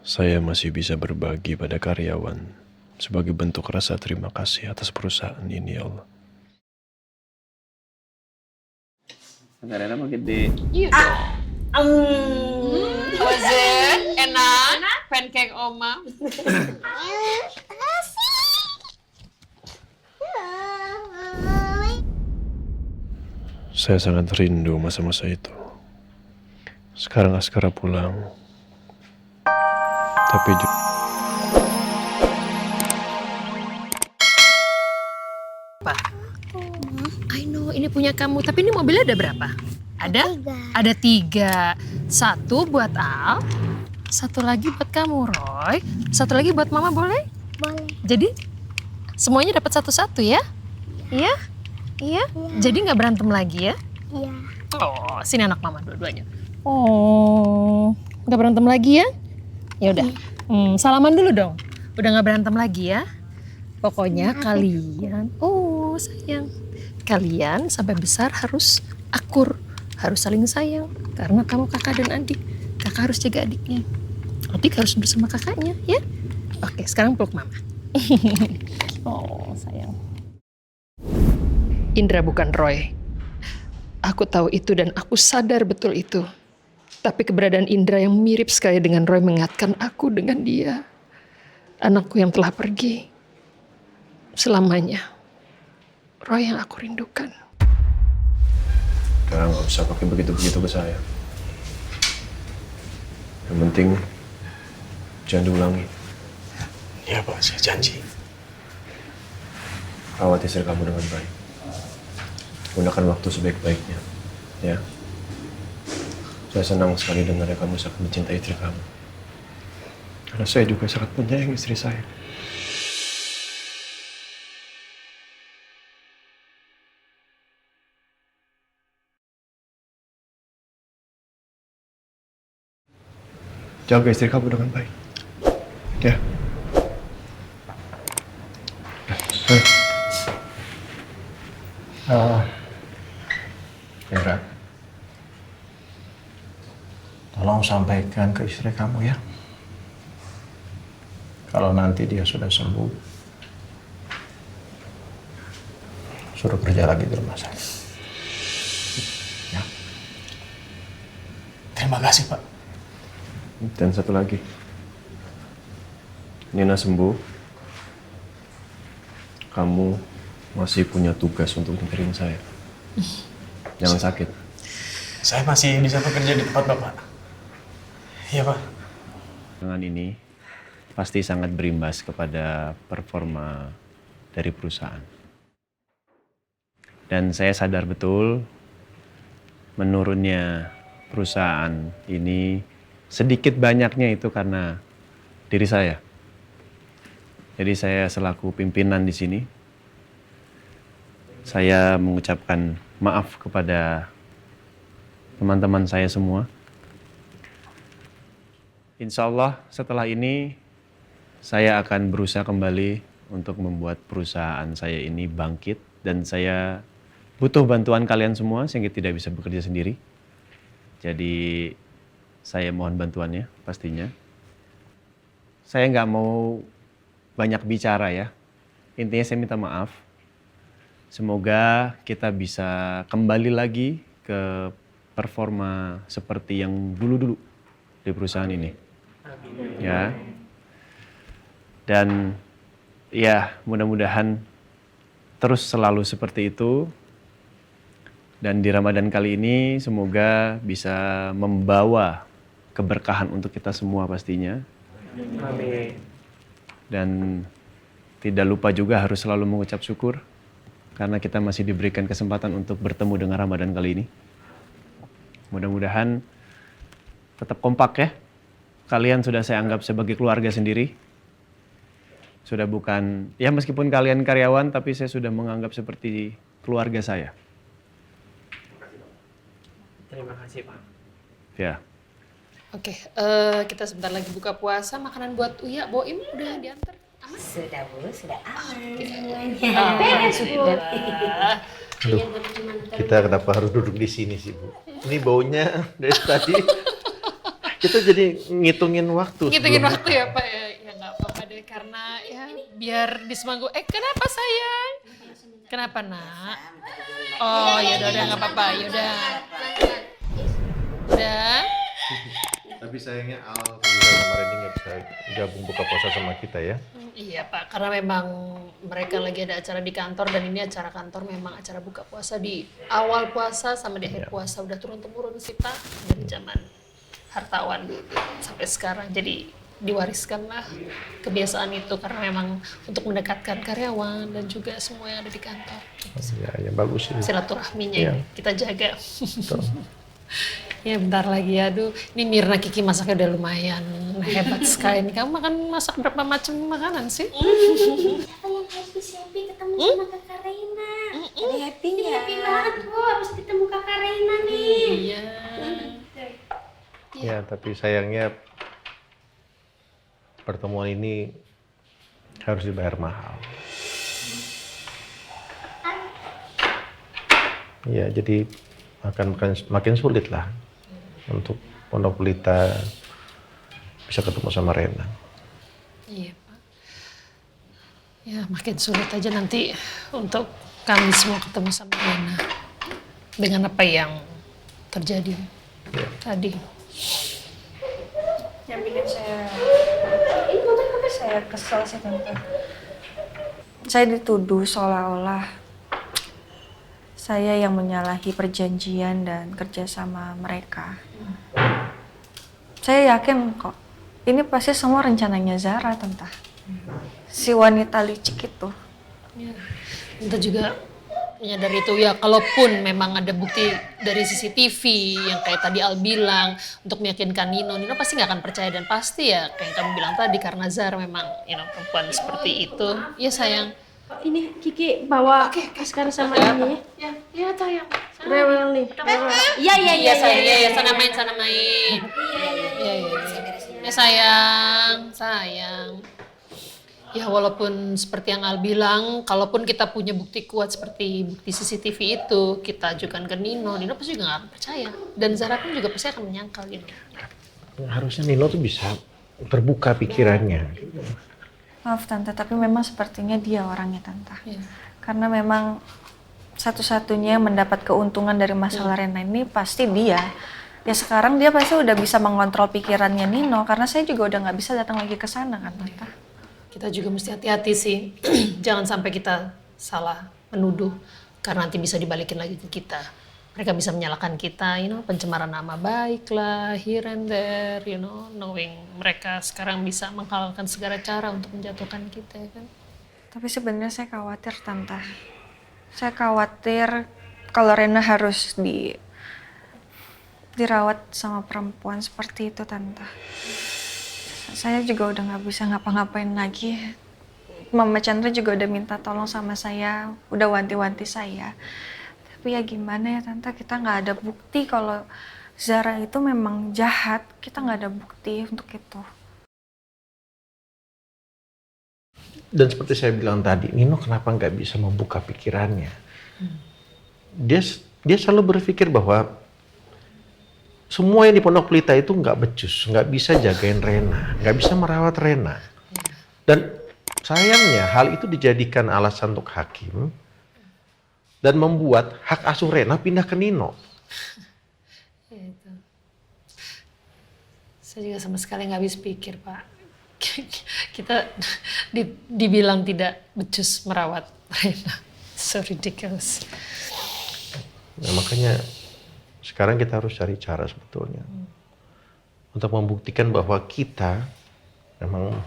saya masih bisa berbagi pada karyawan sebagai bentuk rasa terima kasih atas perusahaan ini, ya Allah. Rena mau gede. Iya dong. Ozen, enak? Pancake oma. Saya sangat rindu masa-masa itu. Sekarang Askara pulang. Tapi I know, ini punya kamu. Tapi ini mobilnya ada berapa? Ada? Ada 3. 1 buat Al, 1 lagi buat kamu, Roy. 1 lagi buat Mama, boleh? Boleh. Jadi semuanya dapat 1-1 ya? Iya? Iya? Jadi nggak berantem lagi ya? Iya. Oh, sini anak Mama dua-duanya. Oh, nggak berantem lagi ya? Ya udah. Salaman dulu dong. Udah nggak berantem lagi ya? Pokoknya kalian, oh sayang, kalian sampai besar harus akur, harus saling sayang. Karena kamu kakak dan adik, kakak harus jaga adiknya. Adik harus bersama kakaknya, ya? Oke, sekarang peluk mama. Oh sayang. Indra bukan Roy. Aku tahu itu dan aku sadar betul itu. Tapi keberadaan Indra yang mirip sekali dengan Roy mengingatkan aku dengan dia. Anakku yang telah pergi. Selamanya. Roy yang aku rindukan. udah nggak usah pakai begitu-begitu ke saya. Yang penting jangan diulangi. Iya Pak, saya janji. Rawat istri kamu dengan baik. Gunakan waktu sebaik-baiknya. Ya. Saya senang sekali dengar kamu sangat mencintai istri kamu. Karena saya juga sangat menyayangi istri saya. Jaga istri kamu dengan baik. Ya. Indra, tolong sampaikan ke istri kamu ya. Kalau nanti dia sudah sembuh, suruh kerja lagi di rumah saya. Ya. Terima kasih Pak. Dan satu lagi. Nina sembuh. Kamu masih punya tugas untuk nganterin saya. Jangan sakit. Saya masih bisa bekerja di tempat Bapak. Iya Pak. Dengan ini pasti sangat berimbas kepada performa dari perusahaan. Dan saya sadar betul menurunnya perusahaan ini sedikit banyaknya itu karena diri saya. Jadi saya selaku pimpinan di sini, saya mengucapkan maaf kepada teman-teman saya semua. Insya Allah setelah ini saya akan berusaha kembali untuk membuat perusahaan saya ini bangkit dan saya butuh bantuan kalian semua sehingga tidak bisa bekerja sendiri. Jadi saya mohon bantuannya pastinya. Saya nggak mau banyak bicara ya. Intinya saya minta maaf. Semoga kita bisa kembali lagi ke performa seperti yang dulu-dulu di perusahaan ini. Ya. Dan ya mudah-mudahan terus selalu seperti itu. Dan di Ramadan kali ini semoga bisa membawa keberkahan untuk kita semua pastinya. Amin. Dan tidak lupa juga harus selalu mengucap syukur karena kita masih diberikan kesempatan untuk bertemu dengan Ramadan kali ini. Mudah-mudahan tetap kompak ya. Kalian sudah saya anggap sebagai keluarga sendiri. Sudah bukan, ya meskipun kalian karyawan tapi saya sudah menganggap seperti keluarga saya. Terima kasih Pak. Ya. Oke, kita sebentar lagi buka puasa. Makanan buat Uya, Boim udah diantar. Aman? Sudah Bu, sudah aman Beres, semuanya. Bu. Aduh, kita kenapa harus duduk di sini sih Bu? Ini baunya dari tadi. Kita jadi ngitungin waktu. Ngitungin sebelum waktu makan. ya Pak ya. Ya nggak apa-apa deh karena ya biar di semanggu. Kenapa sayang? Kenapa nak? Oh ya udah nggak apa-apa. Ya udah. Udah. Tapi sayangnya Al juga sama Randy nggak bisa gabung buka puasa sama kita ya. Iya Pak, karena memang mereka lagi ada acara di kantor dan ini acara kantor memang acara buka puasa di awal puasa sama di akhir puasa udah turun-temurun sih Pak dari zaman hartawan sampai sekarang. Jadi diwariskanlah kebiasaan itu karena memang untuk mendekatkan karyawan dan juga semua yang ada di kantor. Ya bagus sih. Silaturahminya Iya. ini kita jaga. Betul. Ya bentar lagi aduh. Ini Mirna Kiki masaknya udah lumayan hebat sekali. Ini kamu masak berapa macam makanan sih? Siapa yang happy ketemu sama kakak Reina? Ada happy-nya. Happy banget Bu, habis ketemu kakak Reina nih. Iya. Ya tapi sayangnya pertemuan ini harus dibayar mahal. Ya jadi akan makin sulit lah untuk Pondok Pelita bisa ketemu sama Rena. Iya Pak. Ya makin sulit aja nanti untuk kami semua ketemu sama Rena. Dengan apa yang terjadi tadi. Yang bikin ini kenapa saya kesel sih tante. Saya dituduh seolah-olah saya yang menyalahi perjanjian dan kerjasama mereka. Saya yakin kok, ini pasti semua rencananya Zara, tante. Si wanita licik itu. Ya. Kita juga menyadari itu ya, kalaupun memang ada bukti dari CCTV yang kayak tadi Al bilang untuk meyakinkan Nino pasti nggak akan percaya dan pasti ya kayak yang kamu bilang tadi karena Zara memang perempuan seperti itu. Ya sayang. Ini Kiki bawa Askara sama ini ya. Ya sayang. Rewel nih. Iya sayang. Iya sana main. Iya. Ya sayang. Ya walaupun seperti yang Al bilang, kalaupun kita punya bukti kuat seperti bukti CCTV itu, kita ajukan ke Nino pasti juga nggak akan percaya. Dan Zara pun juga pasti akan menyangkal gitu. Harusnya Nino tuh bisa terbuka pikirannya. Maaf tante, tapi memang sepertinya dia orangnya tante. Iya. Karena memang satu-satunya yang mendapat keuntungan dari masalah Rena ini pasti dia. Ya sekarang dia pasti udah bisa mengontrol pikirannya Nino, karena saya juga udah nggak bisa datang lagi ke sana kan tante. Kita juga mesti hati-hati sih. Jangan sampai kita salah menuduh karena nanti bisa dibalikin lagi ke kita. Mereka bisa menyalahkan kita, pencemaran nama baik lah, here and there, knowing mereka sekarang bisa menghalalkan segala cara untuk menjatuhkan kita, ya kan? Tapi sebenarnya saya khawatir tante. Saya khawatir kalau Rena harus dirawat sama perempuan seperti itu tante. Saya juga udah nggak bisa ngapa-ngapain lagi. Mama Chandra juga udah minta tolong sama saya, udah wanti-wanti saya. Tapi ya gimana ya tante, kita nggak ada bukti kalau Zara itu memang jahat. Kita nggak ada bukti untuk itu. Dan seperti saya bilang tadi, Nino kenapa nggak bisa membuka pikirannya? Dia selalu berpikir bahwa semua yang di Pondok Pelita itu nggak becus, nggak bisa jagain Rena, nggak bisa merawat Rena. Dan sayangnya hal itu dijadikan alasan untuk hakim dan membuat hak asuh Rena pindah ke Nino. Ya itu. Saya juga sama sekali nggak habis pikir, Pak. Kita dibilang tidak becus merawat Rena. So ridiculous. Nah, makanya sekarang kita harus cari cara sebetulnya untuk membuktikan bahwa kita memang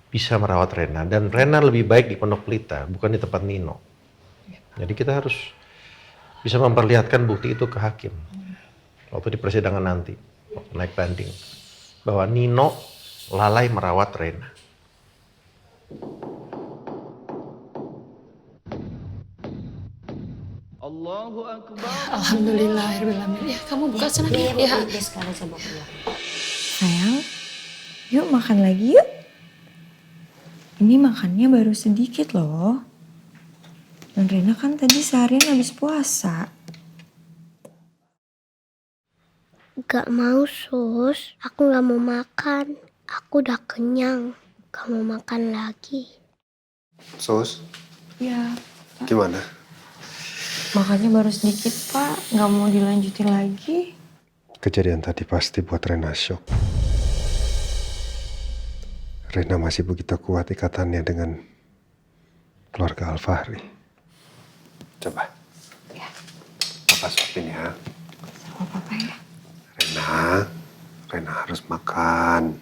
bisa merawat Rena dan Rena lebih baik di Pondok Pelita, bukan di tempat Nino. Jadi kita harus bisa memperlihatkan bukti itu ke hakim waktu di persidangan nanti, waktu naik banding, bahwa Nino lalai merawat Rena. Alhamdulillah, ya kamu buka sana. Ya. Dia sekarang coba pulang. Sayang, yuk makan lagi yuk. Ini makannya baru sedikit loh. Dan Rena kan tadi seharian habis puasa. Gak mau, Sus. Aku gak mau makan. Aku udah kenyang. Gak mau makan lagi. Sus, Ya, gimana? makanya baru sedikit Pak, nggak mau dilanjutin lagi. Kejadian tadi pasti buat Rena shock. Rena masih begitu kuat ikatannya dengan keluarga Alfahri. Coba. Ya. Papa suapin ya. Sama Papa ya. Rena harus makan.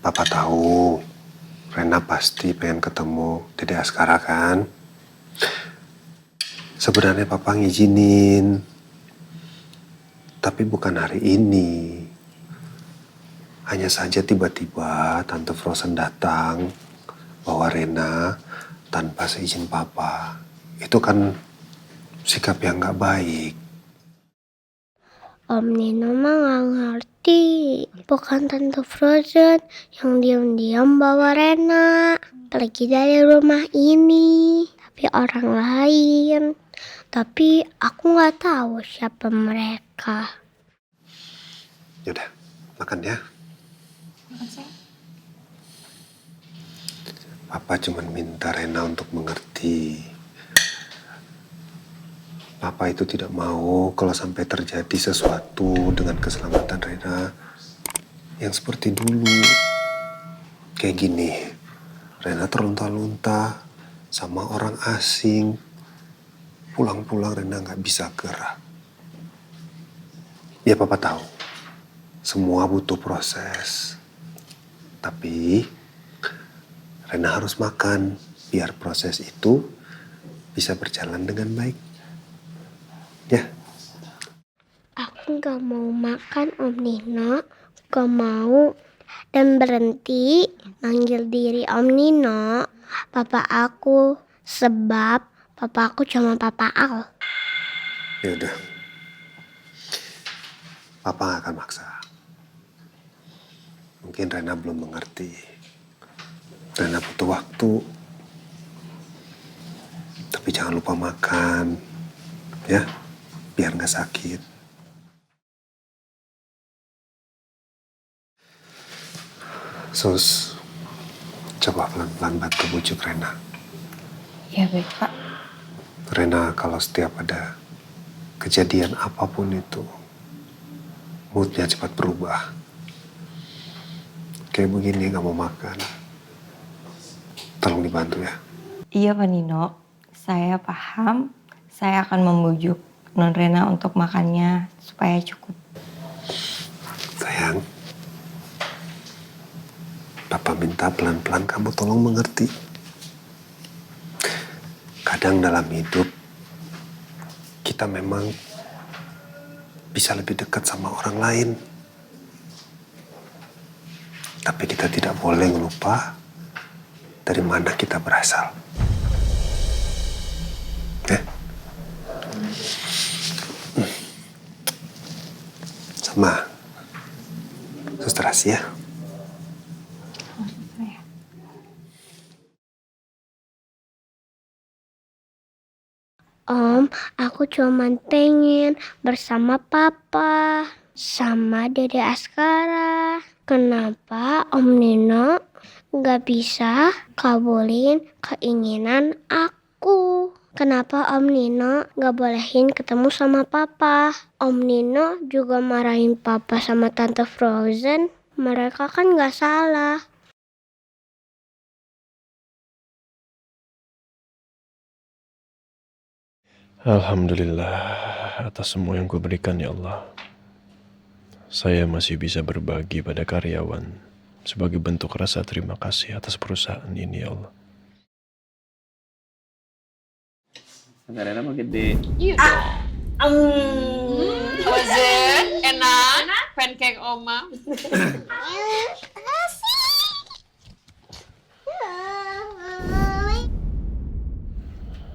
Papa tahu, Rena pasti pengen ketemu Dede Askara kan? Sebenarnya Papa ngizinin, tapi bukan hari ini. Hanya saja tiba-tiba Tante Frozen datang bawa Rena tanpa seizin Papa. Itu kan sikap yang gak baik. Om Nino mah gak ngerti. Bukan Tante Frozen yang diam-diam bawa Rena pergi dari rumah ini. Tapi orang lain. Tapi aku gak tahu siapa mereka. Yaudah, makan ya. Papa cuma minta Rena untuk mengerti. Papa itu tidak mau kalau sampai terjadi sesuatu dengan keselamatan Rena yang seperti dulu. Kayak gini, Rena terlunta-lunta sama orang asing. Pulang-pulang Rena nggak bisa gerak. Ya Papa tahu, semua butuh proses. Tapi Rena harus makan biar proses itu bisa berjalan dengan baik. Ya. Aku gak mau makan Om Nino. Gak mau. Dan berhenti manggil diri Om Nino papa aku. Sebab papa aku cuma papa Al. Ya udah. Papa gak akan maksa. Mungkin Rena belum mengerti. Rena butuh waktu. Tapi jangan lupa makan. Ya, biar gak sakit. Sus, coba pelan-pelan bantu bujuk Rena. Ya baik Pak. Rena kalau setiap ada kejadian apapun itu, moodnya cepat berubah. Kayak begini gak mau makan. Tolong dibantu ya. Iya Pak Nino, saya paham. Saya akan membujuk Non Rena untuk makannya supaya cukup. Sayang, Papa minta pelan-pelan kamu tolong mengerti. Kadang dalam hidup, kita memang bisa lebih dekat sama orang lain. Tapi kita tidak boleh lupa dari mana kita berasal. Sama Suster Asia. Om, aku cuma pengen bersama papa. Sama Dede Askara. Kenapa Om Nino gak bisa kabulin keinginan aku? Kenapa Om Nino gak bolehin ketemu sama papa? Om Nino juga marahin papa sama Tante Frozen. Mereka kan gak salah. Alhamdulillah atas semua yang kau berikan ya Allah. Saya masih bisa berbagi pada karyawan sebagai bentuk rasa terima kasih atas perusahaan ini ya Allah. Rena mau gede. Was it? Enak? Pancake Oma.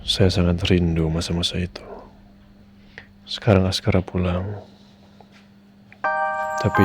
Saya sangat rindu masa-masa itu. Sekarang Askara pulang. Tapi